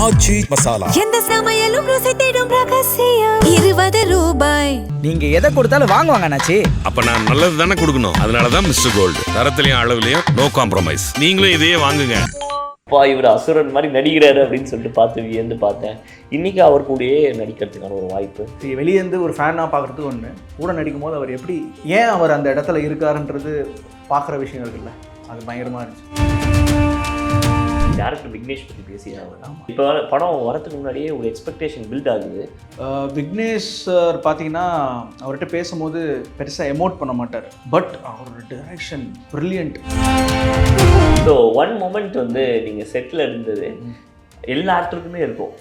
ஆச்சி மசாலா. எந்த சமையலும் ருசி தேடும் ரகசியம் 20 ரூபாய். நீங்க எதை கொடுத்தாலும் வாங்குவாங்க அண்ணாச்சி. அப்ப நான் நல்லது தானே கொடுக்கணும். அதனாலதான் மிஸ்டர் கோல்டு, தரத்திலையும் அளவுலயும் நோ காம்ப்ரமைஸ். நீங்களும் இதையே வாங்குங்க. இவர் அசுரன் மாதிரி நடிக்கிறாரு அப்படின்னு சொல்லிட்டு பார்த்து வியந்து பார்த்தேன். இன்னைக்கு அவர் கூடயே நடிக்கிறதுக்கான ஒரு வாய்ப்பு. வெளியேந்து ஒரு ஃபேனாக பார்க்குறதுக்கு ஒன்று, கூட நடிக்கும் போது அவர் எப்படி ஏன் அவர் அந்த இடத்துல இருக்காருன்றது பார்க்குற விஷயம் இருக்குல்ல, அது பயங்கரமாக இருந்துச்சு. டேரக்டர் விக்னேஷ் பற்றி பேசிதான். இப்போ படம் வரதுக்கு முன்னாடியே ஒரு எக்ஸ்பெக்டேஷன் பில்ட் ஆகுது. விக்னேஷ் சார் பார்த்தீங்கன்னா அவர்கிட்ட பேசும்போது பெருசாக எமோட் பண்ண மாட்டார், பட் அவரோட direction brilliant. So one moment வந்து நீங்கள் செட்டில் இருந்தது எல்லா ஆக்டருக்குமே இருக்கும்,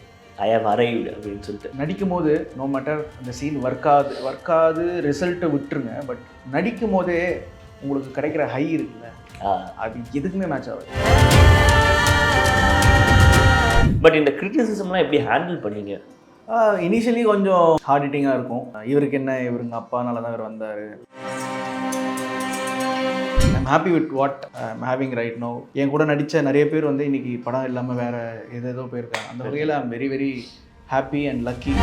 ஐ ஹவ் அரைவ்டு அப்படின்னு சொல்லிட்டு. நடிக்கும் போது நோ மேட்டர் அந்த சீன் ஒர்க் ஆகுது ரிசல்ட்டை விட்டுருங்க, பட் நடிக்கும் போதே உங்களுக்கு கிடைக்கிற ஹை இருக்குல்ல, அது எதுக்குமே மேட்ச் ஆகுது. பட் இந்த கிரிட்டிசிசம்லாம் எப்படி ஹேண்டில் பண்ணீங்க? இனிஷியலி கொஞ்சம் ஹார்ட் ஹிட்டிங்காக இருக்கும். இவருக்கு என்ன, இவருங்க அப்பானால தான் இவர் வந்தார். I'm happy with what I'm having right no. என் கூட நடித்த நிறைய பேர் வந்து இன்றைக்கி படம் இல்லாமல் வேறு ஏதேதோ போயிருக்காங்க. அந்த வகையில் I'm very very happy and lucky.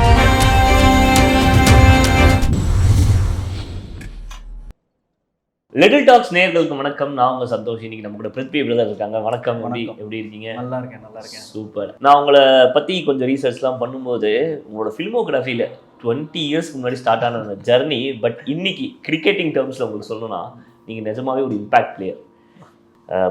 Little tax நேயர்களுக்கு வணக்கம். நான் உங்கள் சந்தோஷ். இன்னைக்கு நம்ம கூட பிருத்வி பிரதர் இருக்காங்க. வணக்கம். எப்படி இருக்கீங்க? நல்லா இருக்கேன். சூப்பர். நான் உங்களை பற்றி கொஞ்சம் ரீசர்ச்லாம் பண்ணும்போது உங்களோட ஃபில்மோகிராஃபியில் 20 இயர்ஸ்க்கு முன்னாடி ஸ்டார்ட் ஆன அந்த ஜர்னி, பட் இன்னைக்கு கிரிக்கெட்டிங் டேர்ம்ஸில் உங்களுக்கு சொல்லணும்னா நீங்கள் நிஜமாவே ஒரு இம்பேக்ட் பிளேயர்.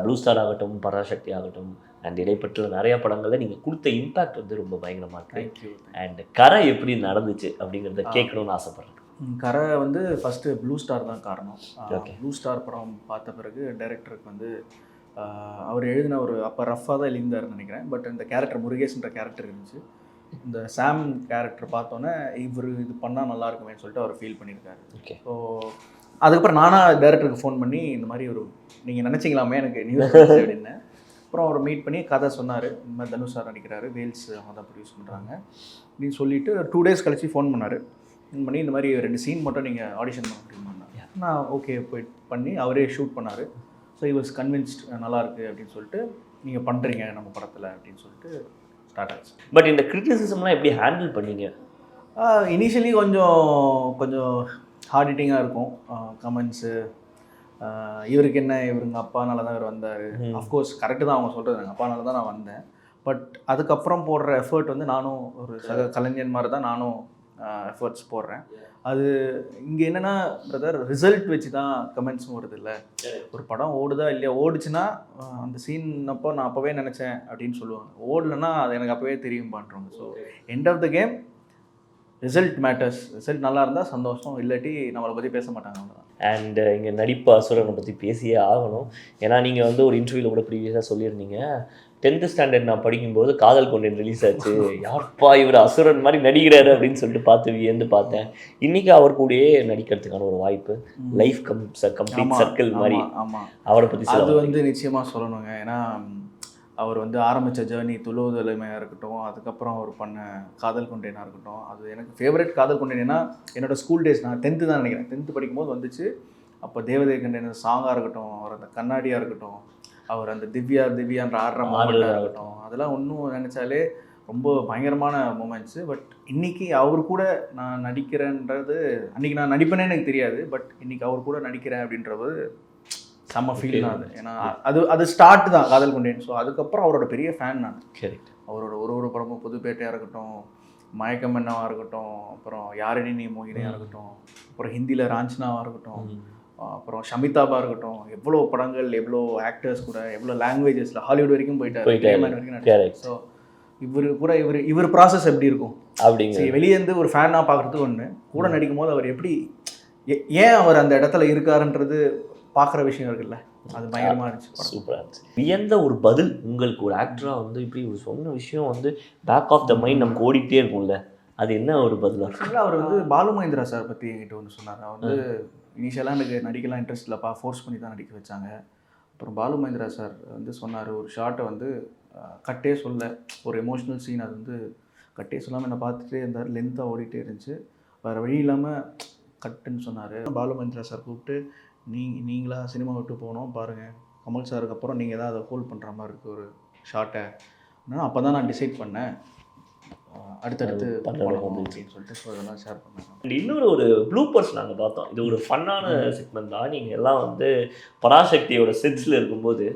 ப்ளூ ஸ்டார் ஆகட்டும், பராசக்தி ஆகட்டும், அண்ட் இடைப்பட்ட நிறையா படங்களில் நீங்கள் கொடுத்த இம்பேக்ட் வந்து ரொம்ப பயங்கரமாக இருக்குது. தேங்க்யூ. அண்ட் கரை எப்படி நடந்துச்சு அப்படிங்கிறத கேட்கணும்னு ஆசைப்பட்றேன். கரை வந்து ஃபஸ்ட்டு ப்ளூ ஸ்டார் தான் காரணம். ஓகே. ப்ளூ ஸ்டார் படம் பார்த்த பிறகு டைரக்டருக்கு வந்து அவர் எழுதின ஒரு அப்போ ரஃப்பாக தான் எழுந்தாருன்னு நினைக்கிறேன், பட் இந்த கேரக்டர் முருகேஷ்ன்ற கேரக்டர் இருந்துச்சு. இந்த சாம் கேரக்டர் பார்த்தோன்னே இவர் இது பண்ணால் நல்லா இருக்குமேன்னு சொல்லிட்டு அவர் ஃபீல் பண்ணியிருக்காரு. ஓகே. ஸோ அதுக்கப்புறம் நானாக டைரக்டருக்கு ஃபோன் பண்ணி இந்த மாதிரி ஒரு நீங்கள் நினச்சிங்களாமே எனக்கு நியூஸ் அப்படின்னு. அப்புறம் அவர் மீட் பண்ணி கதை சொன்னார். இந்த மாதிரி தனுஷ் சார் நடிக்கிறாரு, வேல்ஸ் அவங்க தான் ப்ரொடியூஸ் பண்ணுறாங்க அப்படின்னு சொல்லிவிட்டு 2 days கழிச்சு ஃபோன் பண்ணார். ஃபோன் பண்ணி இந்த மாதிரி 2 சீன் மட்டும் நீங்கள் ஆடிஷன் பண்ண முடியுமாண்ணா. நான் ஓகே போய் பண்ணி அவரே ஷூட் பண்ணார். ஸோ he was convinced நல்லாயிருக்கு அப்படின்னு சொல்லிட்டு நீங்கள் பண்ணுறீங்க நம்ம படத்தில் அப்படின்னு சொல்லிட்டு ஸ்டார்ட் ஆச்சு. பட் இந்த கிரிட்டிசிசம்லாம் எப்படி ஹேண்டில் பண்ணீங்க? இனிஷியலி கொஞ்சம் ஹார்ட் ஹிட்டிங்காக இருக்கும். கமெண்ட்ஸு, இவருக்கு என்ன, இவருங்க அப்பானால தான் இவர் வந்தார். அஃப்கோர்ஸ் கரெக்டு தான் அவங்க சொல்கிறது, எங்கள் அப்பானால தான் நான் வந்தேன். பட் அதுக்கப்புறம் போடுற எஃபர்ட் வந்து நானும் ஒரு சக கலைஞன் மாதிரி தான் நானும் எஃபர்ட்ஸ் போடுறேன். அது இங்கே என்னென்னா பிரதர், ரிசல்ட் வச்சு தான் கமெண்ட்ஸும் வருது இல்லை. ஒரு படம் ஓடுதா இல்லையா, ஓடுச்சுன்னா அந்த சீன் அப்போ நான் அப்போவே நினச்சேன் அப்படின்னு சொல்லுவாங்க. ஓடலைன்னா அது எனக்கு அப்போவே தெரியும் பண்ணுறோங்க. So end of the game result matters. Result நல்லா இருந்தால் சந்தோஷம், இல்லாட்டி நம்மளை பற்றி பேச மாட்டாங்க, அவ்வளோதான். அண்ட் இங்கே நடிப்பு அசுரனை பற்றி பேசியே ஆகணும். ஏன்னா நீங்கள் வந்து ஒரு இன்டர்வியூவில் கூட ப்ரீவியஸாக சொல்லியிருந்தீங்க, 10th ஸ்டாண்டர்ட் நான் படிக்கும்போது காதல் கொண்டேன் ரிலீஸ் ஆச்சு, யார்ப்பா இவர் அசுரன் மாதிரி நடிக்கிறாரு அப்படின்னு சொல்லிட்டு பார்த்து வியந்து பார்த்தேன். இன்னைக்கு அவர் கூடயே நடிக்கிறதுக்கான ஒரு வாய்ப்பு, லைஃப் கம்ப்ளீட் சர்க்கிள் மாதிரி. ஆமாம், அவரை பற்றி அது வந்து நிச்சயமாக சொல்லணுங்க. ஏன்னா அவர் வந்து ஆரம்பித்த ஜேர்னி துளுவதுலைமையாக இருக்கட்டும், அதுக்கப்புறம் அவர் பண்ண காதல் கொண்டேனாக இருக்கட்டும், அது எனக்கு ஃபேவரட். காதல் கொண்டேனா என்னோடய ஸ்கூல் டேஸ், நான் 10th தான் நினைக்கிறேன், 10th படிக்கும்போது வந்துச்சு. அப்போ தேவதே கண்டேன் சாங்காக இருக்கட்டும், அவர் அந்த கண்ணாடியாக இருக்கட்டும், அவர் அந்த திவ்யான்ற ஆடுற மூமெண்ட்டாக இருக்கட்டும், அதெல்லாம் இன்னும் நினச்சாலே ரொம்ப பயங்கரமான மூமெண்ட்ஸு. பட் இன்றைக்கி அவர் கூட நான் நடிக்கிறேன்றது, அன்றைக்கி நான் நடிப்பேனே எனக்கு தெரியாது, பட் இன்றைக்கி அவர் கூட நடிக்கிறேன் அப்படின்றது செம்ம ஃபீல் தான் அது. ஏன்னா அது ஸ்டார்ட் தான் காதல் கொண்டேன். ஸோ அதுக்கப்புறம் அவரோட பெரிய ஃபேன் நான். கரெக்ட். அவரோட ஒரு படமும் புதுப்பேட்டையாக இருக்கட்டும், மயக்கம் என்னவாக இருக்கட்டும், அப்புறம் யாரணி நீ மோகினியாக இருக்கட்டும், அப்புறம் ஹிந்தியில் ராஞ்சனாவாக இருக்கட்டும், அப்புறம் ஷமிதாபா இருக்கட்டும், எவ்வளோ படங்கள், எவ்வளோ ஆக்டர்ஸ் கூட, எவ்வளோ லாங்குவேஜஸில் ஹாலிவுட் வரைக்கும் போயிட்டார். ஸோ இவர் ப்ராசஸ் எப்படி இருக்கும் அப்படிங்க வெளியேந்து ஒரு ஃபேனாக பார்க்குறதுக்கு ஒன்று, கூட நடிக்கும் போது அவர் எப்படி ஏன் அவர் அந்த இடத்துல இருக்காருன்றது பார்க்குற விஷயம் இருக்குல்ல, அது பயங்கரமாக இருந்துச்சு. சூப்பராக இருந்துச்சு. வியந்த ஒரு பதில் உங்களுக்கு ஒரு ஆக்டராக வந்து இப்படி ஒரு சொன்ன விஷயம் வந்து பேக் ஆஃப் த மைண்ட் நமக்கு ஓடிட்டே இருக்கும்ல, அது என்ன ஒரு பதிலாக? அவர் வந்து பாலு மகேந்திரா சார் பற்றி என்கிட்ட ஒன்று சொன்னார். அவர் வந்து இனிஷியலாக எனக்கு நடிக்கலாம் இன்ட்ரெஸ்ட் இல்லைப்பா, ஃபோர்ஸ் பண்ணி தான் நடிக்க வச்சாங்க. அப்புறம் பாலு மகேந்திரா சார் வந்து சொன்னார், ஒரு ஷார்ட்டை வந்து கட்டே சொல்ல, ஒரு எமோஷ்னல் சீன் அது வந்து கட்டே சொல்லாமல் என்னை பார்த்துட்டே இருந்தார், லென்த்தாக ஓடிட்டே இருந்துச்சு, வேறு வழி இல்லாமல் கட்டுன்னு சொன்னார். பாலு மகேந்திரா சார் கூப்பிட்டு, நீங்களா சினிமா விட்டு போனோம் பாருங்கள், கமல் சாருக்கு அப்புறம் நீங்கள் தான் அதை ஹோல்ட் பண்ணுற மாதிரி இருக்குது ஒரு ஷார்ட்டை அப்போ தான் நான் டிசைட் பண்ணேன் அடுத்தடுத்து பண்ணணும் பண்ணணும் அப்படின்னு சொல்லிட்டு. ஸோ இதெல்லாம் ஷேர் பண்ணேன். அண்ட் இன்னொரு ஒரு ப்ளூப்பர்ஸ் நாங்கள் பார்த்தோம். இது ஒரு ஃபன்னான செக்மெண்ட் தான். நீங்கள் எல்லாம் வந்து பராசக்தியோட செட்ஸில் இருக்கும்போது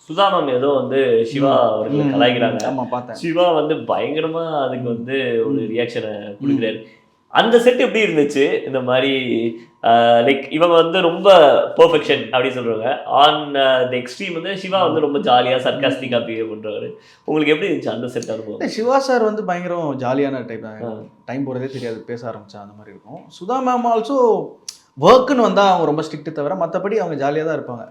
சுதா மேம் ஏதோ வந்து சிவா அவர்களை கலாய்க்கிறாங்க. ஆமாம் பார்த்தேன். சிவா வந்து பயங்கரமாக அதுக்கு வந்து ஒரு ரியாக்ஷனை கொடுக்குறாரு. அந்த செட் எப்படி இருந்துச்சு? இந்த மாதிரி லைக் இவங்க வந்து ரொம்ப பெர்ஃபெக்ஷன் அப்படின்னு சொல்கிறாங்க. ஆன் த எக்ஸ்ட்ரீம் வந்து சிவா வந்து ரொம்ப ஜாலியாக சர்க்காஸ்டிக்காக பிஹேவ் பண்ணுறாரு. உங்களுக்கு எப்படி இருந்துச்சு அந்த செட் அனுபவம்? சிவா சார் வந்து பயங்கரம் ஜாலியான டைப் தான். டைம் போகிறதே தெரியாது, பேச ஆரம்பித்தா அந்த மாதிரி இருக்கும். சுதா மேம் ஆல்சோ ஒர்க்குன்னு வந்தால் அவங்க ரொம்ப ஸ்ட்ரிக்ட்டு தவிர மற்றபடி அவங்க ஜாலியாக தான் இருப்பாங்க.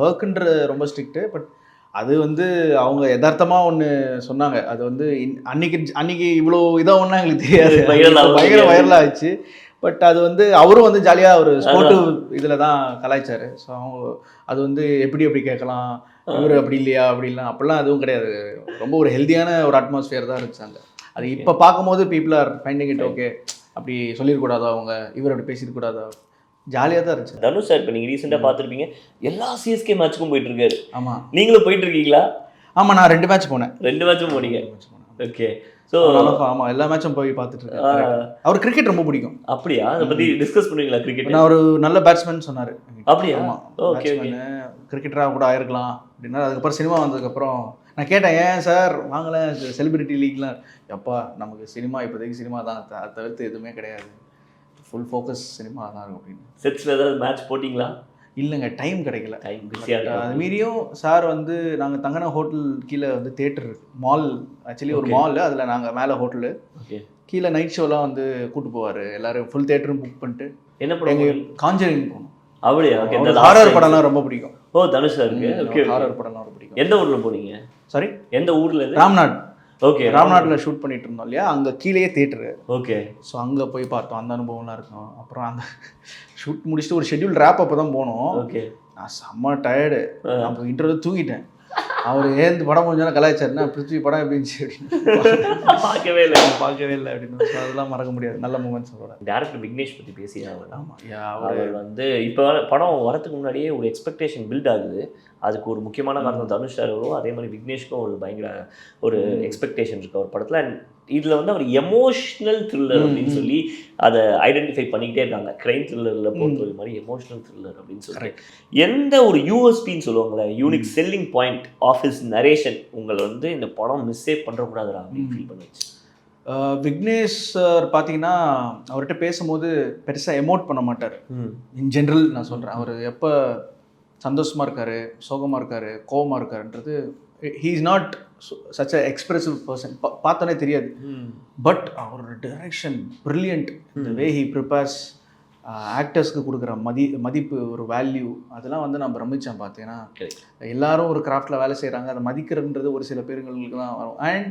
ஒர்க்குன்ற ரொம்ப ஸ்ட்ரிக்ட்டு. பட் அது வந்து அவங்க யதார்த்தமாக ஒன்று சொன்னாங்க. அது வந்து அன்னைக்கு இவ்வளோ இதாக ஒன்றா எங்களுக்கு தெரியாது, பயங்கர வைரலாக ஆயிடுச்சு. பட் அது வந்து அவரும் வந்து ஜாலியாக ஒரு ஸ்போர்ட்டிவ் இதில் தான் கலாய்ச்சார். ஸோ அவங்க அது வந்து எப்படி கேட்கலாம், இவர் அப்படி இல்லையா அப்படிலாம் அப்படிலாம் எதுவும் கிடையாது. ரொம்ப ஒரு ஹெல்த்தியான ஒரு அட்மாஸ்ஃபியர் தான் இருந்துச்சாங்க. அது இப்போ பார்க்கும்போது people are finding it okay, அப்படி சொல்லிடக்கூடாதா அவங்க, இவர் அப்படி பேசிடக்கூடாதா, ஜாலியாக தான் இருந்துச்சு. தனுஷ் சார் இப்போ நீங்கள் ரீசெண்டாக பார்த்துருப்பீங்க, எல்லா சிஎஸ்கே மேட்ச்சுக்கும் போயிட்டு இருக்காரு. ஆமாம், நீங்களும் போயிட்டு இருக்கீங்களா? ஆமாம், நான் 2 மேட்ச் போனேன். 2 மேட்சும் போனீங்க. ஓகே. ஸோ ஆமாம், எல்லா மேட்சும் போய் பார்த்துட்டு இருக்கேன். அவர் கிரிக்கெட் ரொம்ப பிடிக்கும். அப்படியா? அதை பற்றி டிஸ்கஸ் பண்ணுவீங்களா? கிரிக்கெட் நான் ஒரு நல்ல பேட்ஸ்மேன் சொன்னார். அப்படியா? ஓகே, கிரிக்கெட்டராக கூட ஆயிருக்கலாம் அப்படின்னா. அதுக்கப்புறம் சினிமா வந்ததுக்கப்புறம் நான் கேட்டேன், ஏன் சார் வாங்கலை செலிபிரிட்டி லீக்லாம்? எப்பா நமக்கு சினிமா இப்போதைக்கு சினிமா தான், அதை தவிர்த்து எதுவுமே கிடையாது, ஃபுல் ஃபோக்கஸ் சினிமா தான் இருக்கும் அப்படின்னு. செட்ஸில் ஏதாவது மேட்ச் போட்டிங்களா? இல்லைங்க, டைம் கிடைக்கல. டைம் பிஸியாக. அது மீறியும் சார் வந்து நாங்கள் தங்கின ஹோட்டல் கீழே வந்து தேட்டர் இருக்குது, மால், ஆக்சுவலி ஒரு மால், அதில் நாங்கள் மேலே ஹோட்டலு, கீழே நைட் ஷோலாம் வந்து கூட்டு போவார். எல்லாரும் ஃபுல் தேட்டரும் புக் பண்ணிட்டு. என்ன படம்? காஞ்சரிங் போகணும். அப்படியா? ஹாரர் படம்லாம் ரொம்ப பிடிக்கும். ஓ, தனுஷ் சாருக்கு. ஓகே, ஹாரர் படம்லாம் ரொம்ப பிடிக்கும். எந்த ஊரில் போனீங்க? சாரி, எந்த ஊரில்? ராம்நாட். ஓகே, ராம்நாட்டில் ஷூட் பண்ணிட்டு இருந்தோம் இல்லையா, அங்கே கீழேயே தேட்டரு. ஓகே. ஸோ அங்கே போய் பார்த்தோம், அந்த அனுபவம்லாம் இருக்கும். அப்புறம் அந்த ஷூட் முடிச்சுட்டு ஒரு ஷெட்யூல் ரேப் அப்போ தான் போனோம். ஓகே. நான் செம்ம டயர்டு, அப்போ இன்டர்வியூ தூங்கிட்டேன். அவர் ஏந்து படம் கொஞ்சம் நேரம் கலாய்ச்சாருன்னா, பிருத்வி படம் எப்படி இருந்துச்சு அப்படின்னு. பார்க்கவே இல்லை அப்படின்னு. ஸோ அதெல்லாம் மறக்க முடியாது, நல்ல மூமெண்ட்ஸ். அவரோட டேரக்டர் விக்னேஷ் பற்றி பேசினாங்க. ஆமாம், அவர் வந்து இப்போ படம் வரதுக்கு முன்னாடியே ஒரு எக்ஸ்பெக்டேஷன் பில்ட் ஆகுது. அதுக்கு ஒரு முக்கியமான காரணம் தனுஷ் சார் வரும், அதே மாதிரி விக்னேஷ்க்கும் ஒரு பயங்கர ஒரு எக்ஸ்பெக்டேஷன் இருக்குது அவர் படத்தில். அண்ட் இதில் வந்து அவர் எமோஷ்னல் த்ரில்லர் அப்படின்னு சொல்லி அதை ஐடென்டிஃபை பண்ணிக்கிட்டே இருக்காங்க. க்ரைம் த்ரில்லரில் போகிறது மாதிரி எமோஷ்னல் த்ரில்லர் அப்படின்னு சொல்லி எந்த ஒரு யூஎஸ்பின்னு சொல்லுவாங்களே, unique selling point of his narration உங்களை வந்து இந்த படம் மிஸ்ஸே பண்ணுறக்கூடாதுடா அப்படின்னு ஃபீல் பண்ணுச்சு? விக்னேஷ் சார் பார்த்தீங்கன்னா, அவர்கிட்ட பேசும்போது பெருசாக எமோட் பண்ண மாட்டார். இன் ஜென்ரல் நான் சொல்கிறேன், அவர் எப்போ சந்தோஷமாக இருக்கார், சோகமாக இருக்கார், கோவமாக இருக்காருன்றது, he is not such a expressive person, பார்த்தோன்னே தெரியாது. பட் அவரோட டைரக்ஷன் ப்ரில்லியன்ட். இந்த வே ஹீ ப்ரிப்பேர்ஸ், ஆக்டர்ஸ்க்கு கொடுக்குற மதிப்பு, ஒரு வேல்யூ, அதெல்லாம் வந்து நான் பிரமிச்சேன் பார்த்தீங்கன்னா. எல்லாரும் ஒரு கிராஃப்டில் வேலை செய்கிறாங்க, அதை மதிக்கிறன்றது ஒரு சில பேருங்களுக்கு தான் வரும். அண்ட்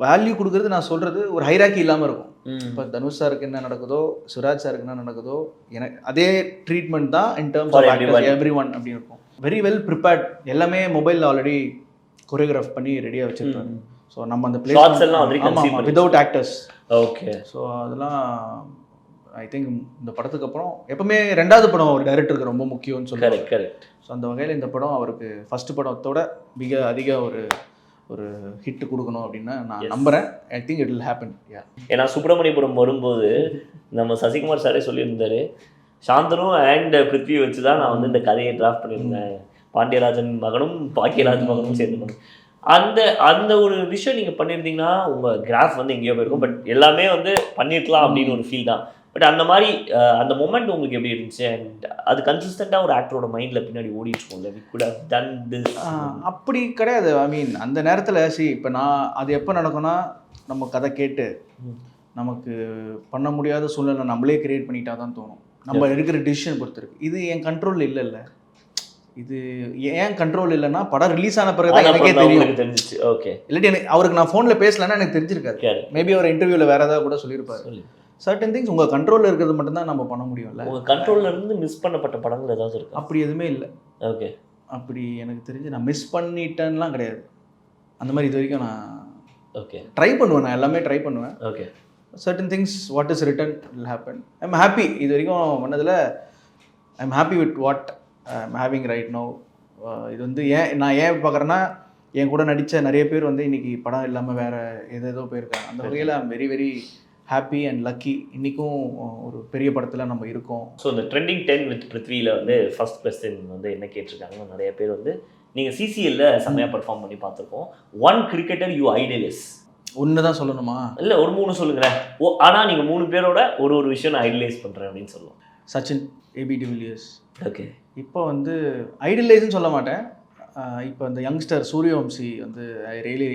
வேல்யூ கொடுக்குறது, நான் சொல்கிறது ஒரு ஹைராக்கி இல்லாமல் இருக்கும். இப்போ தனுஷ் சாருக்கு என்ன நடக்குதோ, சிராஜ் சாருக்கு என்ன நடக்குதோ, எனக்கு அதே ட்ரீட்மெண்ட் தான் in terms of actors, every one அப்படின்னு இருக்கும். வெரி வெல் ப்ரிப்பேர்ட், எல்லாமே மொபைலில் ஆல்ரெடி கொரியோகிராஃப் பண்ணி ரெடியாக வச்சுருப்பாங்க. ஸோ நம்ம அந்த place without actors. Okay. So அதெல்லாம் ஐ திங்க் இந்த படத்துக்கு அப்புறம் எப்பவுமே 2வது படம் ஒரு டைரக்டருக்கு ரொம்ப முக்கியம்னு சொல்லுவாங்க. கரெக்ட். ஸோ அந்த வகையில் இந்த படம் அவருக்கு ஃபர்ஸ்ட் படத்தோட மிக அதிக ஒரு ஹிட் கொடுக்கணும் அப்படின்னு நான் நம்புகிறேன். I think it will happen. ஏன்னா சுப்பிரமணியபுரம் வரும்போது நம்ம சசிகுமார் சாரே சொல்லியிருந்தாரு, சாந்தனு அண்ட் பிருத்வி வச்சு தான் நான் வந்து இந்த கதையை டிராஃப்ட் பண்ணியிருந்தேன், பாண்டியராஜன் மகனும் பாக்கியராஜ் மகனும் சேர்ந்து. அந்த ஒரு விஷயம் நீங்கள் பண்ணியிருந்தீங்கன்னா உங்கள் கிராஃப் வந்து எங்கேயோ போயிருக்கும். பட் எல்லாமே வந்து பண்ணிருக்கலாம் அப்படின்னு ஒரு ஃபீல் தான். பட் அந்த மாதிரி அந்த மொமெண்ட் உங்களுக்கு எப்படி இருந்துச்சு? அண்ட் அது கன்சிஸ்டண்ட்டாக ஒரு ஆக்டரோட மைண்டில் பின்னாடி ஓடிட்டுருக்கோம்ல, we could have done this. அப்படி கிடையாது. ஐ மீன் அந்த நேரத்தில் இப்போ நான் அது எப்போ நடக்கும்னா, நம்ம கதை கேட்டு நமக்கு பண்ண முடியாத சூழ்நிலை நம்மளே கிரியேட் பண்ணிட்டா தான் தோணும். நம்ம எடுக்கிற டிசிஷன் பொறுத்து இருக்கு. இது என் கண்ட்ரோல் இல்லைல்ல. இது ஏன் கண்ட்ரோல் இல்லைன்னா, படம் ரிலீஸ் ஆன பிறகு தான் எனக்கே தெரிஞ்சிச்சு. ஓகே. இல்லாட்டி எனக்கு அவருக்கு நான் ஃபோனில் பேசலைன்னா எனக்கு தெரிஞ்சிருக்காரு. மேபி அவர் இன்டர்வியூவில் வேறு ஏதாவது கூட சொல்லியிருப்பாரு. சர்டன் திங்ஸ் உங்கள் கண்ட்ரோலில் இருக்கிறது மட்டும்தான் நம்ம பண்ண முடியும்ல. உங்கள் கண்ட்ரோலில் இருந்து மிஸ் பண்ணப்பட்ட படங்கள் ஏதாவது இருக்கு? அப்படி எதுவுமே இல்லை. ஓகே. அப்படி எனக்கு தெரிஞ்சு நான் மிஸ் பண்ணிட்டேன்லாம் கிடையாது. அந்த மாதிரி இது வரைக்கும் நான் ஓகே ட்ரை பண்ணுவேன். நான் எல்லாமே ட்ரை பண்ணுவேன். Okay. Certain things what is written will happen. I am happy. இது வரைக்கும் பண்ணதில் I am happy with what I am having right now. இது வந்து நான் ஏன் பார்க்குறேன்னா, என் கூட நடித்த நிறைய பேர் வந்து இன்னைக்கு படம் இல்லாமல் வேறு ஏதேதோ போயிருக்காங்க. அந்த வகையில் I'm very very happy and lucky. இன்றைக்கும் ஒரு பெரிய படத்தில் நம்ம இருக்கோம். ஸோ இந்த ட்ரெண்டிங் 10 வித் பிருத்வியில் வந்து ஃபர்ஸ்ட் கொஸ்டின் வந்து என்ன கேட்டிருக்காங்க நிறைய பேர் வந்து, நீங்கள் சிசிஎல்ல செம்மையாக பர்ஃபார்ம் பண்ணி பார்த்துருக்கோம். One cricketer you idolise. ஒன்று தான் சொல்லணுமா? இல்லை ஒரு 3 சொல்லுங்களேன். ஆனால் நீங்கள் 3 பேரோட ஒரு விஷயம் நான் ஐடலைஸ் பண்ணுறேன் அப்படின்னு சொல்லுவோம். Sachin, AB de Villiers. ஓகே. இப்போ வந்து ஐடலைஸ்ன்னு சொல்ல மாட்டேன். இப்போ அந்த யங்ஸ்டர் சூரியவம்சி வந்து I really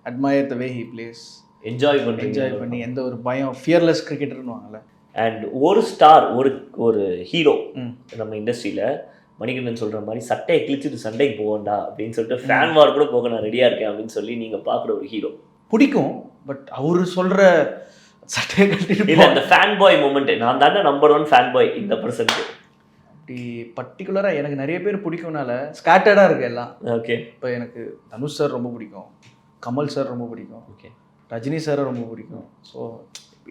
admire the way he plays. Enjoy பண்ணி எந்த ஒரு பயம், ஃபியர்லெஸ் கிரிக்கெட்டர்னு வாங்கல. அண்ட் ஒரு ஸ்டார், ஒரு ஹீரோ நம்ம இண்டஸ்ட்ரியில் மணிகண்டன் சொல்கிற மாதிரி சட்டையை கிழிச்சிட்டு சண்டைக்கு போகண்டா அப்படின்னு சொல்லிட்டு ஃபேன் வார் கூட போக நான் ரெடியாக இருக்கேன் அப்படின்னு சொல்லி நீங்கள் பார்க்குற ஒரு ஹீரோ பிடிக்கும். பட் அவர் சொல்கிற சட்டையை கட்டிட்டு இல்லை, அந்த ஃபேன் பாய் மூமெண்ட், நான் தானே நம்பர் 1 ஃபேன் பாய் இந்த பர்சனுக்கு. அப்படி பர்டிகுலராக எனக்கு நிறைய பேர் பிடிக்கும்னால ஸ்கேட்டர்டாக இருக்குது எல்லாம். ஓகே. இப்போ எனக்கு தனுஷ் சார் ரொம்ப பிடிக்கும், கமல் சார் ரொம்ப பிடிக்கும், ஓகே, ரஜினி சாரை ரொம்ப பிடிக்கும். ஸோ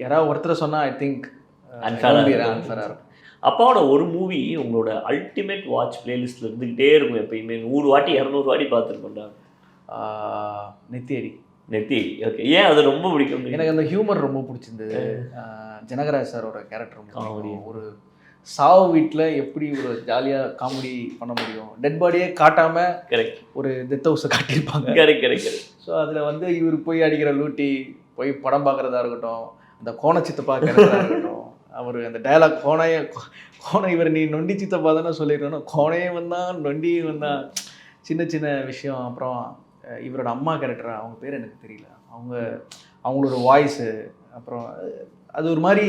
யாராவது ஒருத்தரை சொன்னால் ஐ திங்க் அன்ஃபேராக இருக்கும். அப்பாவோட ஒரு மூவி உங்களோட அல்டிமேட் வாட்ச் பிளேலிஸ்ட்டில் இருந்துக்கிட்டே இருக்கும் எப்பயுமே. 100 வாட்டி 200 வாட்டி பார்த்துருக்கோண்டா. நெத்தியடி. நெத்தியடி. ஓகே. ஏன் அது ரொம்ப பிடிக்கும்? எனக்கு அந்த ஹியூமர் ரொம்ப பிடிச்சிருந்தது. ஜனகராஜ் சாரோட கேரக்டர் ஒரு சாவு வீட்டில் எப்படி ஒரு ஜாலியாக காமெடி பண்ண முடியும், டெட் பாடியே காட்டாமல் கரெக்ட் ஒரு டெத் ஹவுஸை காட்டியிருப்பாங்க. கரெக்ட். ஸோ அதில் வந்து இவர் போய் அடிக்கிற லூட்டி, போய் படம் பார்க்குறதா இருக்கட்டும், அந்த கோண சித்தப்பா கேரக்டராக இருக்கட்டும், அவர் அந்த டயலாக் கோணை இவர் நீ நொண்டி சித்தப்பா தானே சொல்லிடுறோம், கோணையே வந்தான் நொண்டியும் வந்தான், சின்ன சின்ன விஷயம். அப்புறம் இவரோட அம்மா கேரக்டர், அவங்க பேர் எனக்கு தெரியல, அவங்களோட வாய்ஸு, அப்புறம் அது ஒரு மாதிரி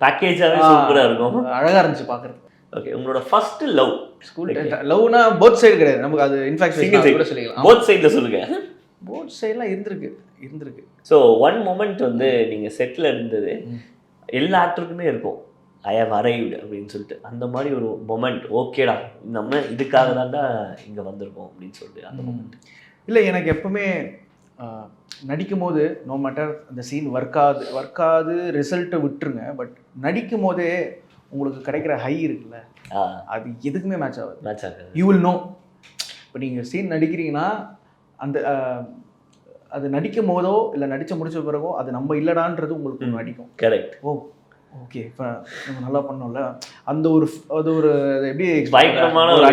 பேக்கேஜாகவே சூப்பராக இருக்கும், அழகாக இருந்துச்சு பார்க்குறது. ஓகே. உங்களோட ஃபர்ஸ்ட் லவ் ஸ்கூல் லவ்னா போத் சைடு கிடையாது, நமக்கு அது இன்ஃபேக்ட் கூட சொல்லிக்கலாம். போத் சைடில் சொல்லுங்கள். போத் சைடெலாம் இருந்திருக்கு. ஸோ ஒன் மொமெண்ட் வந்து நீங்கள் செட்டில் இருந்தது எல்லா ஆக்டருக்குமே இருக்கும், ஐ ஹவ் அரைவ்டு அப்படின்னு சொல்லிட்டு, அந்த மாதிரி ஒரு மொமெண்ட், ஓகேடா நம்ம இதுக்காக தான்டா இங்கே வந்திருக்கோம் அப்படின்னு சொல்லிட்டு அந்த மொமெண்ட். இல்லை, எனக்கு எப்பவுமே நடிக்கும் போது நோ மேட்டர் அந்த சீன் ஒர்க் ஆகுது ரிசல்ட்டை விட்டுருங்க, பட் நடிக்கும் போதே உங்களுக்கு கிடைக்கிற ஹை இருக்குல்ல, அது எதுக்குமே மேட்ச் ஆகாது. You will know. இப்போ நீங்கள் சீன் நடிக்கிறீங்கன்னா அந்த அது நடிக்கும் போதோ இல்லை நடித்த முடிச்ச பிறகோ அது நம்ம இல்லடான்றது உங்களுக்கு ஒன்று நடிக்கும். கரெக்ட். ஓகே, இப்போ நம்ம நல்லா பண்ணோம்ல, அந்த ஒரு அது ஒரு எப்படி பயங்கரமான ஒரு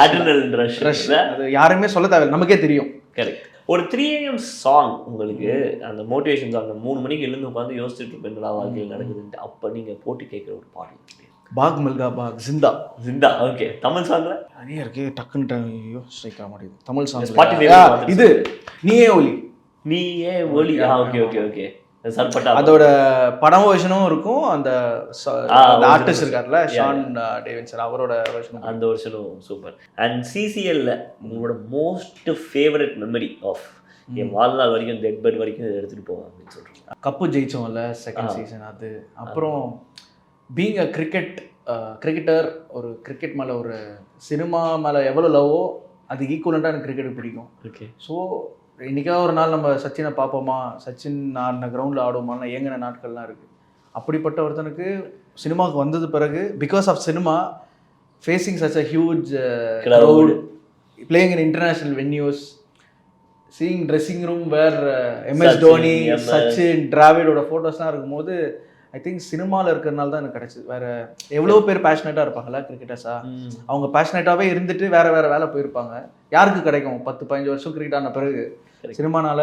அட்ரினல் ரஷ், அது யாருமே சொல்ல தேவை, நமக்கே தெரியும். கரெக்ட். ஒரு 3 AM சாங் உங்களுக்கு, அந்த மோட்டிவேஷன் சாங், 3 மணிக்கு எழுந்து உட்காந்து யோசிச்சுட்டு இருப்பேன்டா வாழ்க்கையில் நடக்குதுன்ட்டு, அப்போ நீங்கள் போட்டு கேட்குற ஒரு பாடல் பாக் மில்கா பாக் ஜிந்தா. ஓகே. தமிழ் சாங்ல நிறைய இருக்கு, டக்குன்னு ஸ்ட்ரைக் ஆக மாட்டேங்குது. தமிழ் சாங் இது நீயே ஒலி. ஓகே. சர்பட்டா அதோட படம் வெர்ஷனும் இருக்கும், அந்த ஆர்டிஸ்ட் இருக்கார்ல ஷான் டேவிட் சார், அவரோட வெர்ஷன், அந்த வெர்ஷனும் சூப்பர். அண்ட் சிசிஎல்ல உங்களோட most favourite memory of n வாழ்நாள் வரைக்கும் டெட் பெட் வரைக்கும் எடுத்துட்டு போவேன் அப்படின்னு சொல்றேன். கப்பு ஜெயிச்சோம்ல செகண்ட் சீசன், அது அப்புறம் பீங் அ கிரிக்கெட்டர், ஒரு கிரிக்கெட் மேலே ஒரு சினிமா மேலே எவ்வளோ லவ்வோ அது ஈக்குவலண்ட்டாக எனக்கு கிரிக்கெட் பிடிக்கும். ஓகே. ஸோ இன்றைக்காக ஒரு நாள் நம்ம சச்சினை பார்ப்போமா, சச்சின் ஆடின கிரவுண்டில் ஆடுவோமான்னு ஏங்கின நாட்கள்லாம் இருக்குது. அப்படிப்பட்ட ஒருத்தனுக்கு சினிமாவுக்கு வந்தது பிறகு because of cinema facing such a huge crowd, playing in international venues, seeing dressing room where MS Dhoni, Sachin, டிராவிடோட ஃபோட்டோஸ்லாம் இருக்கும்போது ஐ திங்க் சினிமாவில் இருக்கிறதுனால தான் எனக்கு கிடச்சிது. வேறு எவ்வளோ பேர் பேஷனேட்டாக இருப்பாங்களா கிரிக்கெட்டர்ஸாக, அவங்க பேஷனேட்டாகவே இருந்துட்டு வேறு வேலை போயிருப்பாங்க. யாருக்கு கிடைக்கும் 10-15 வருஷம் கிரிக்கெட் ஆன பிறகு சினிமானால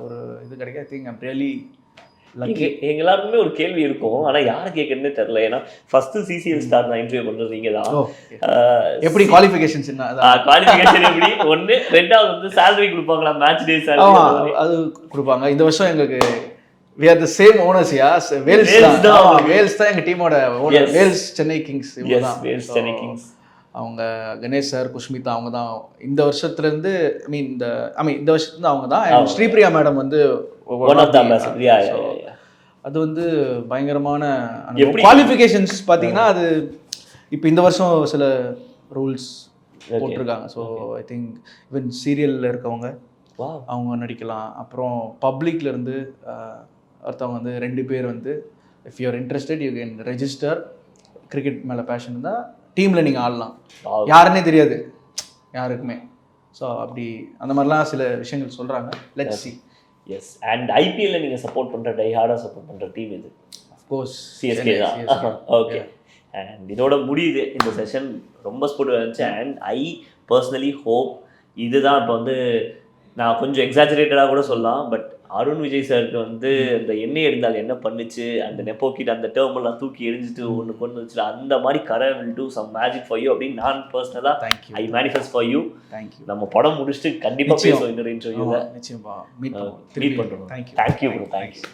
ஒரு இது கிடைக்கும். I think I'm really lucky. எங்க எல்லாருக்குமே ஒரு கேள்வி இருக்கும், ஆனால் யார் கேட்குறதுனே தெரியல. ஏன்னா ஃபர்ஸ்ட் சிசிஎல் ஸ்டார் நான் இன்டர்வியூ பண்ணுறது நீங்கள் தான். எப்படி குவாலிஃபிகேஷன்ஸ் என்ன, குவாலிஃபிகேஷன் எப்படி, ஒன்று, ரெண்டாவது வந்து சேலரி கொடுப்பாங்களா, மேட்ச் டே சேலரி அது கொடுப்பாங்க. இந்த வருஷம் எங்களுக்கு we are the same owners. Vels தான் எங்கள் டீமோட ஓனர். Wales Chennai Kings. அவங்க கணேஷ் சார், குஷ்மிதா, அவங்க தான் இந்த வருஷத்துலேருந்து இந்த வருஷத்துலேருந்து அவங்க தான். ஸ்ரீபிரியா மேடம் வந்து அது வந்து பயங்கரமான குவாலிஃபிகேஷன்ஸ் பார்த்தீங்கன்னா, அது இப்போ இந்த வருஷம் சில ரூல்ஸ் போட்டிருக்காங்க. ஸோ ஐ திங்க் ஈவன் சீரியலில் இருக்கவங்க அவங்க நடிக்கலாம். அப்புறம் பப்ளிக்லேருந்து ஒருத்தவங்க வந்து 2 பேர் வந்து if you're interested you can register. Cricket மேலே பேஷன் இருந்தால் டீமில் நீங்கள் ஆடலாம். யாருன்னே தெரியாது யாருக்குமே. ஸோ அப்படி அந்த மாதிரிலாம் சில விஷயங்கள் சொல்கிறாங்க. Let's see. எஸ். அண்ட் ஐபிஎல்ல நீங்கள் சப்போர்ட் பண்ணுற ஹார்டாக சப்போர்ட் பண்ணுற டீம் இது? அஃப்கோர்ஸ் சிஎஸ்கே தான். ஓகே. அண்ட் இதோட முடியுது இந்த செஷன். ரொம்ப ஸ்போர்ட்டிவாக இருந்துச்சு. அண்ட் ஐ பர்சனலி ஹோப் இதுதான் இப்போ வந்து நான் கொஞ்சம் எக்ஸாஜரேட்டடாக கூட சொல்லலாம், பட் அருண் விஜய் சாருக்கு வந்து அந்த எண்ணெய் எடுத்தால் என்ன பண்ணுச்சு, அந்த நெப்போக்கிட் அந்த டேர்மெல்லாம் தூக்கி எரிஞ்சிட்டு ஒன்று கொண்டு வச்சு அந்த மாதிரி கரை will do some magic for you அப்படின்னு நான் பர்சனலாக I manifest for you. Thank you. நம்ம படம் முடிச்சுட்டு கண்டிப்பாக பேசுவோம் இன்னொரு இன்டர்வியூவில். நிச்சயமா மீட் பண்ணுறோம். Thank you bro. தேங்க்யூ.